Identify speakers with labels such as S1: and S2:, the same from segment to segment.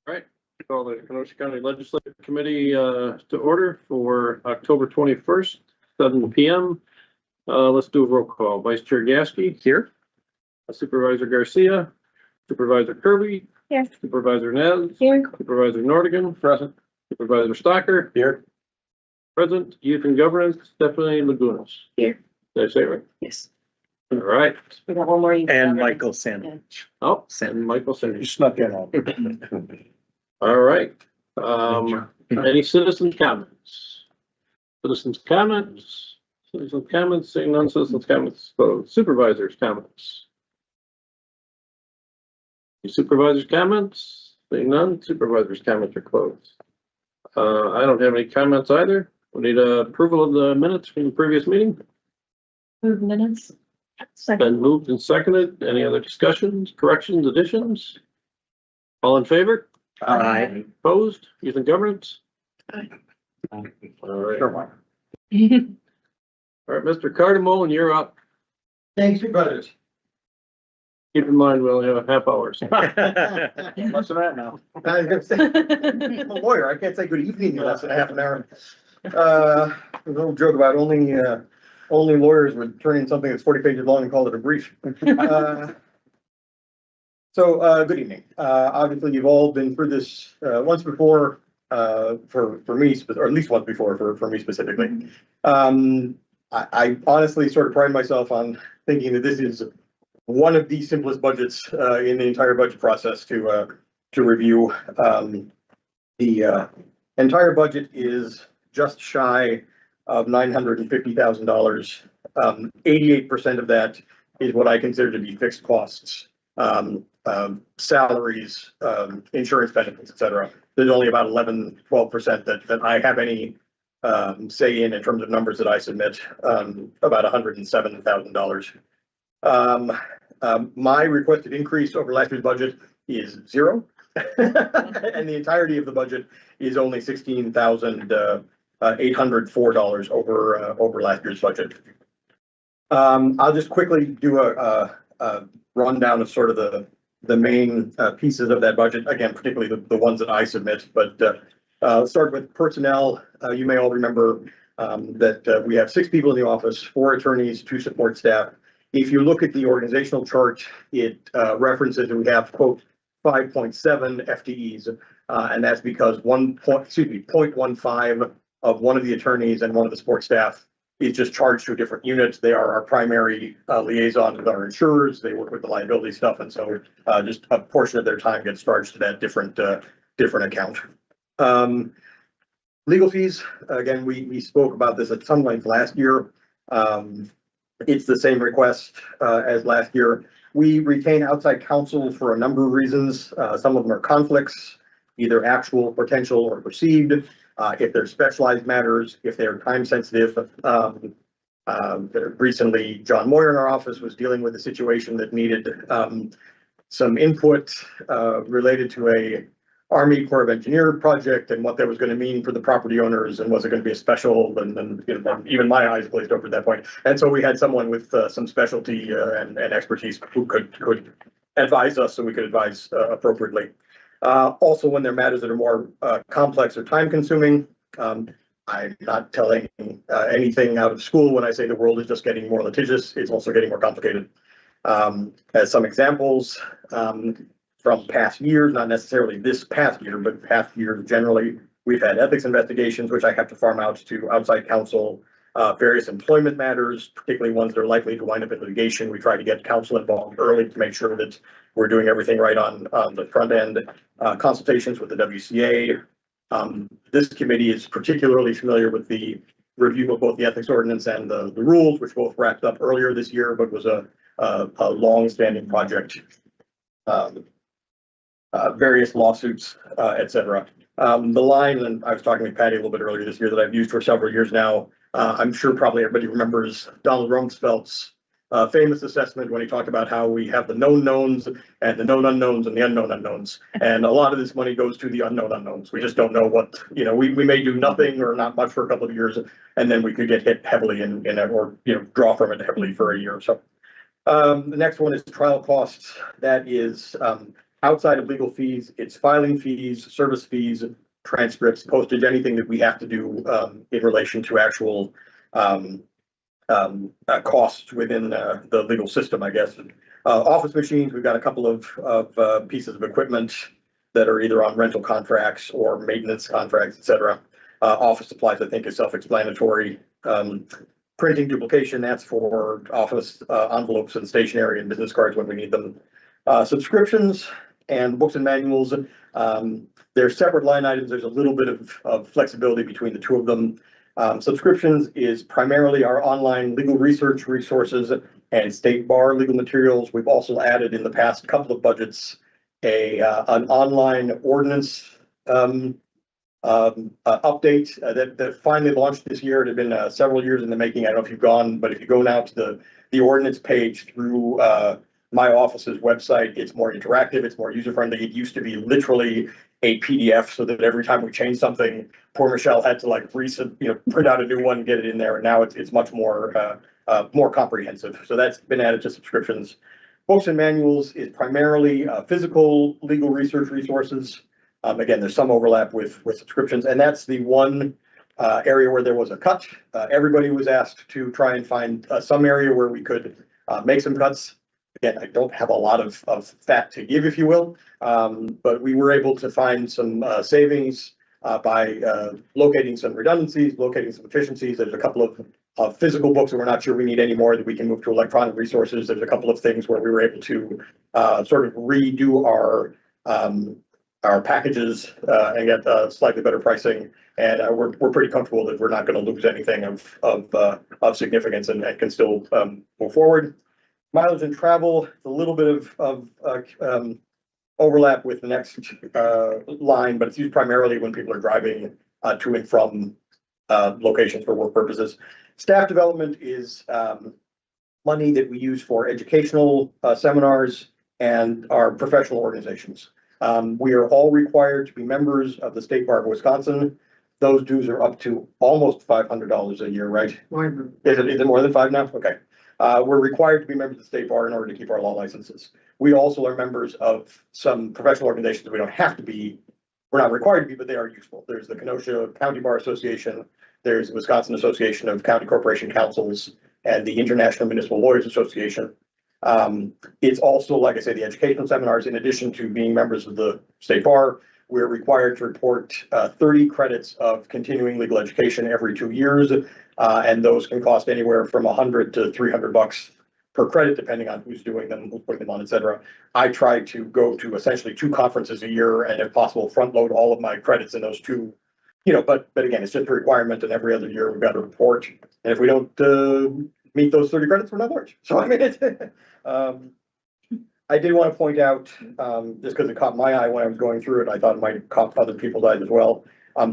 S1: All right, call the Kenosha County Legislative Committee to order for October 21st, 7 p.m. Let's do a roll call. Vice Chair Gasky here. Supervisor Garcia, Supervisor Kirby.
S2: Here.
S1: Supervisor Nez.
S2: Here.
S1: Supervisor Nordigan. Present. Supervisor Stocker. Here. Present. Youth and Governance, Stephanie Lagunas.
S2: Here.
S1: Did I say it right?
S2: Yes.
S1: All right.
S2: We got one more.
S3: And Michael Sandwich.
S1: Oh, and Michael said.
S3: You snuck in on.
S1: All right. Any citizens comments? Citizens comments? Citizens comments, seeing none, citizens comments, supervisors comments. Supervisors comments, seeing none, supervisors comments are closed. I don't have any comments either. We need approval of the minutes from the previous meeting.
S2: Move minutes.
S1: Been moved and seconded. Any other discussions, corrections, additions? All in favor?
S3: Aye.
S1: Opposed? Youth and Governance?
S2: Aye.
S1: All right.
S3: Sure, why
S1: All right, Mr. Cardamone, you're up.
S4: Thanks, you brothers.
S1: Keep in mind, we only have a half hour. So.
S3: not? Less than that now.
S4: I was gonna say, I'm a lawyer, I can't say good evening in less than half an hour. A little joke about only lawyers would turn in something that's 40 pages long and call it a brief. Good evening. Obviously, you've all been through this once before, for me, or at least once before for me specifically. I honestly sort of pride myself on thinking that this is one of the simplest budgets in the entire budget process to review. The entire budget is just shy of $950,000. 88% of that is what I consider to be fixed costs. Salaries, insurance benefits, et cetera. There's only about 11-12% that I have any say in terms of numbers that I submit, about $107,000. My requested increase over last year's budget is 0. And the entirety of the budget is only $16,804 over last year's budget. I'll just quickly do a rundown of sort of the main pieces of that budget, again, particularly the ones that I submit, but let's start with personnel. You may all remember that we have 6 people in the office, 4 attorneys, 2 support staff. If you look at the organizational chart, it references that we have, quote, 5.7 FTEs, and that's because 0.15 of one of the attorneys and one of the support staff is just charged to a different unit. They are our primary liaison with our insurers. They work with the liability stuff, and so just a portion of their time gets charged to that different account. Legal fees, again, we spoke about this at some length last year. It's the same request as last year. We retain outside counsel for a number of reasons. Some of them are conflicts, either actual, potential, or perceived. If they're specialized matters, if they're time sensitive. Recently, John Moyer in our office was dealing with a situation that needed some input related to a Army Corps of Engineer project and what that was going to mean for the property owners, and was it going to be a special, and you know, even my eyes glazed over at that point. And so we had someone with some specialty and expertise who could advise us, so we could advise appropriately. Also, when there are matters that are more complex or time consuming, I'm not telling anything out of school when I say the world is just getting more litigious. It's also getting more complicated. As some examples from past years, not necessarily this past year, but past years generally, we've had ethics investigations, which I have to farm out to outside counsel, various employment matters, particularly ones that are likely to wind up in litigation. We try to get counsel involved early to make sure that we're doing everything right on the front end. Consultations with the WCA. This committee is particularly familiar with the review of both the ethics ordinance and the rules, which both wrapped up earlier this year, but was a long-standing project. Various lawsuits, et cetera. The line, and I was talking with Patty a little bit earlier this year, that I've used for several years now. I'm sure probably everybody remembers Donald Rumsfeld's famous assessment when he talked about how we have the known knowns and the known unknowns and the unknown unknowns. And a lot of this money goes to the unknown unknowns. We just don't know what, you know, we may do nothing or not much for a couple of years, and then we could get hit heavily in it, or, you know, draw from it heavily for a year or so. The next one is trial costs. That is outside of legal fees, it's filing fees, service fees, transcripts, postage, anything that we have to do, in relation to actual, costs within, the legal system, I guess. Office machines, we've got a couple of pieces of equipment that are either on rental contracts or maintenance contracts, et cetera. Office supplies, I think, is self-explanatory. Printing duplication, that's for office, envelopes and stationery and business cards when we need them. Subscriptions and books and manuals, they're separate line items. There's a little bit of flexibility between the two of them. Subscriptions is primarily our online legal research resources and state bar legal materials. We've also added in the past couple of budgets an online ordinance update that finally launched this year. It had been several years in the making. I don't know if you've gone, but if you go now to the ordinance page through my office's website, it's more interactive, it's more user-friendly. It used to be literally a PDF, so that every time we changed something, poor Michelle had to like print out a new one, get it in there, and now it's much more more comprehensive. So that's been added to subscriptions. Books and manuals is primarily physical legal research resources. Again, there's some overlap with subscriptions, and that's the one area where there was a cut. Everybody was asked to try and find some area where we could make some cuts. Again, I don't have a lot of fat to give, if you will, but we were able to find some savings by locating some redundancies, locating some efficiencies. There's a couple of physical books that we're not sure we need anymore that we can move to electronic resources. There's a couple of things where we were able to sort of redo our packages and get slightly better pricing. And we're pretty comfortable that we're not going to lose anything of significance and can still move forward. Mileage and travel, a little bit of overlap with the next line, but it's used primarily when people are driving to and from locations for work purposes. Staff development is money that we use for educational seminars and our professional organizations. We are all required to be members of the State Bar of Wisconsin. Those dues are up to almost $500 a year, right? Is it more than 5 now? Okay. We're required to be members of the State Bar in order to keep our law licenses. We also are members of some professional organizations we don't have to be. We're not required to be, but they are useful. There's the Kenosha County Bar Association. There's the Wisconsin Association of County Corporation Councils and the International Municipal Lawyers Association. It's also, like I say, the educational seminars. In addition to being members of the State Bar, we're required to report 30 credits of continuing legal education every 2 years. And those can cost anywhere from $100 to $300 per credit, depending on who's doing them, who's putting them on, et cetera. I try to go to essentially 2 conferences a year and if possible, front load all of my credits in those 2, but again, it's just a requirement, and every other year we've got to report. And if we don't meet those 30 credits, we're not large. So I mean, I did want to point out, just because it caught my eye when I was going through it, I thought it might caught other people's eyes as well.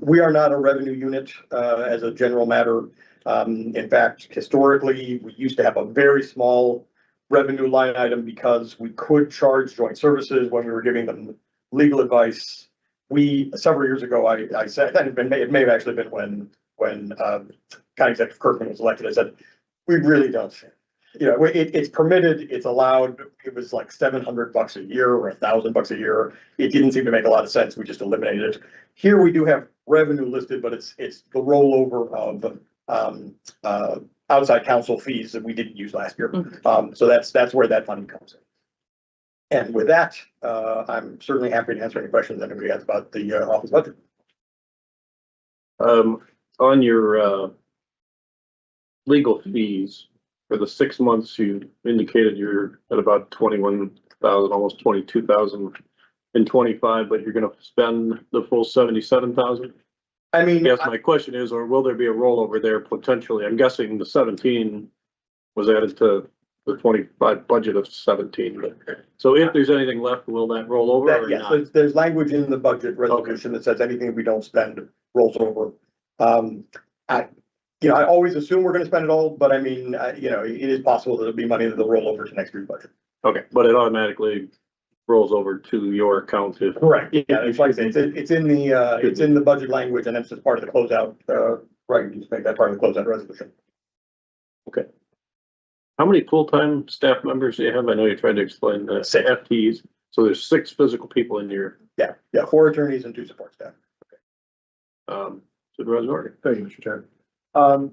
S4: We are not a revenue unit as a general matter. In fact, historically, we used to have a very small revenue line item because we could charge joint services when we were giving them legal advice. Several years ago, I said, and it may have actually been when County Executive Kirkman was elected, I said, we really don't. It's permitted, it's allowed. It was like $700 a year or $1,000 a year. It didn't seem to make a lot of sense. We just eliminated it. Here we do have revenue listed, but it's the rollover of outside counsel fees that we didn't use last year. So that's where that money comes in. And with that, I'm certainly happy to answer any questions anybody has about the office budget.
S1: On your legal fees for the 6 months, you indicated you're at about 21,000, almost 22,000 in 25, but you're going to spend the full 77,000.
S4: I mean,
S1: yes, my question is, or will there be a rollover there potentially? I'm guessing the 17 was added to the 25 budget of 17. So if there's anything left, will that roll over or
S4: yes,
S1: not?
S4: there's language in the budget resolution that says anything we don't spend rolls over. I always assume we're going to spend it all, but I mean, it is possible that there'll be money that'll roll over to next year's budget.
S1: Okay, but it automatically rolls over to your account if.
S4: Correct. Yeah, it's like I say, it's in the budget language, and it's just part of the closeout. Right, you just make that part of the closeout resolution.
S1: Okay. How many full-time staff members do you have? I know you tried to explain the
S4: Six.
S1: FTEs. So there's 6 physical people in your,
S4: Yeah, 4 attorneys and 2 support staff.
S1: Supervisor Norton.
S5: Thank you, Mr. Chairman.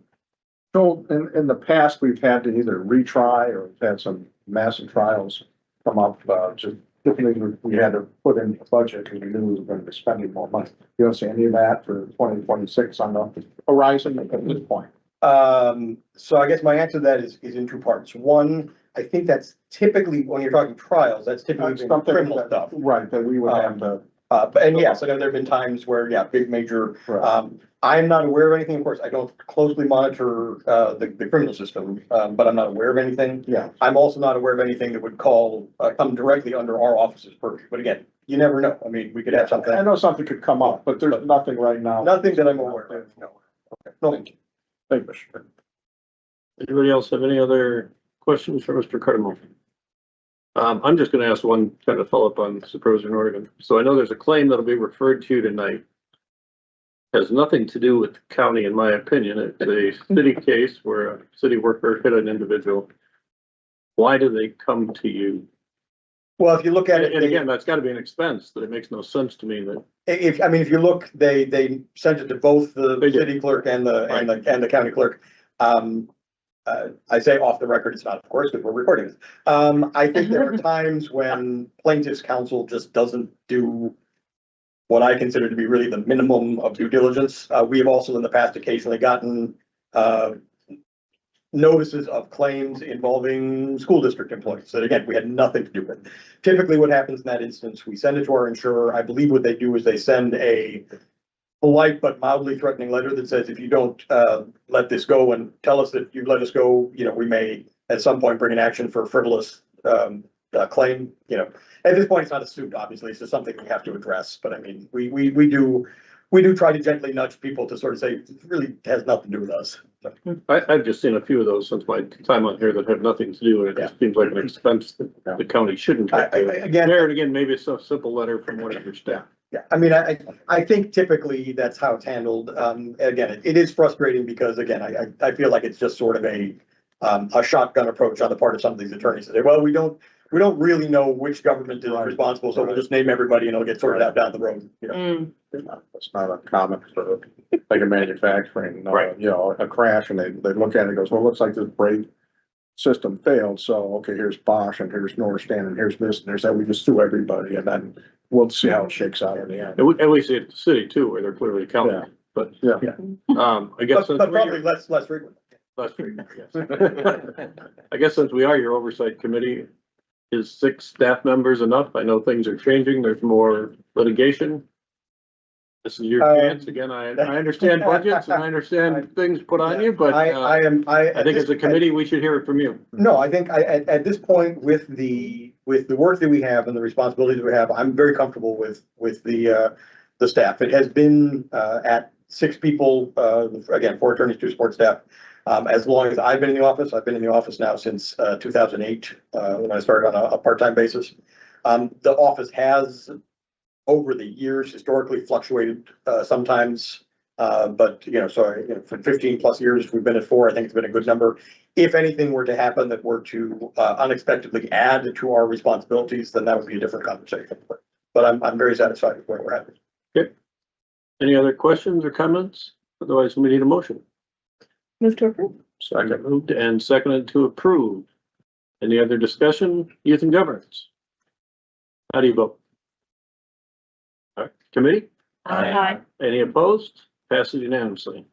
S5: So in the past, we've had to either retry or we've had some massive trials come up, just differently, we had to put in a budget because we knew we were going to be spending more money. You don't see any of that for 2026 on the horizon at this point?
S4: So I guess my answer to that is in 2 parts. One, I think that's typically, when you're talking trials, that's typically been
S5: Something
S4: criminal
S5: that-
S4: stuff.
S5: Right, that we would have to.
S4: But, and yes, I know there've been times where, yeah, big major,
S5: Right.
S4: I'm not aware of anything, of course, I don't closely monitor, the criminal system, but I'm not aware of anything.
S5: Yeah,
S4: I'm also not aware of anything that would come directly under our office's purview, but again, you never know, I mean, we could have
S5: I
S4: something,
S5: know something could come up, but there's nothing right now.
S4: nothing that I'm aware of, no. No.
S5: Thank you. Thank you, Mr. Chairman.
S1: Anybody else have any other questions for Mr. Cardinal? I'm just gonna ask one kind of follow-up on Supervisor Norton. So I know there's a claim that'll be referred to tonight. Has nothing to do with the county, in my opinion. It's a city case where a city worker hit an individual. Why do they come to you?
S4: Well, if you look at it.
S1: And again, that's gotta be an expense, that it makes no sense to me that,
S4: If you look, they sent it to both the
S1: They did.
S4: city clerk and the county clerk. I say off the record, it's not, of course, because we're recording this. I think there are times when plaintiff's counsel just doesn't do what I consider to be really the minimum of due diligence. We have also in the past occasionally gotten, notices of claims involving school district employees that again, we had nothing to do with. Typically what happens in that instance, we send it to our insurer. I believe what they do is they send a polite but mildly threatening letter that says, if you don't, let this go and tell us that you let us go, we may at some point bring an action for frivolous, claim, At this point, it's not a suit, obviously. It's just something we have to address. But I mean, we do try to gently nudge people to sort of say, it really has nothing to do with us. So,
S1: I've just seen a few of those since my time on here that have nothing to do, and it just seems like an expense that the county shouldn't have to.
S4: Again,
S1: There, and again, maybe it's a simple letter from one of your staff.
S4: yeah, I mean, I think typically that's how it's handled. Again, it is frustrating because again, I feel like it's just sort of a shotgun approach on the part of some of these attorneys. They say, well, we don't really know which government is responsible, so we'll just name everybody and it'll get sorted out down the road,
S5: It's not a common sort of, like a manufacturing,
S1: Right.
S5: A crash and they look at it and goes, well, it looks like this brake system failed. So, okay, here's Bosch and here's Norstan and here's this and there's that. We just sue everybody and then we'll see how it shakes out in the end.
S1: And we see it at the city too, where they're clearly counting, but,
S5: Yeah.
S1: I guess.
S4: But probably less frequent.
S1: Less frequent, yes. I guess since we are your oversight committee, is 6 staff members enough? I know things are changing, there's more litigation. This is your chance, again, I understand budgets and I understand things put on you, but,
S4: I
S1: I think as a committee, we should hear it from you.
S4: No, I think at this point with the work that we have and the responsibility that we have, I'm very comfortable with the staff. It has been at 6 people, again, 4 attorneys, 2 support staff. As long as I've been in the office, I've been in the office now since 2008, when I started on a part-time basis. The office has over the years historically fluctuated sometimes. But for 15 plus years, we've been at 4. I think it's been a good number. If anything were to happen that were to unexpectedly add to our responsibilities, then that would be a different conversation. But I'm very satisfied with where we're at.
S1: Any other questions or comments? Otherwise, we need a motion.
S2: Move to approve.
S1: Second moved and seconded to approve. Any other discussion? Youth and governance. How do you vote? All right, committee?
S2: Aye.
S1: Any opposed? Passes unanimously.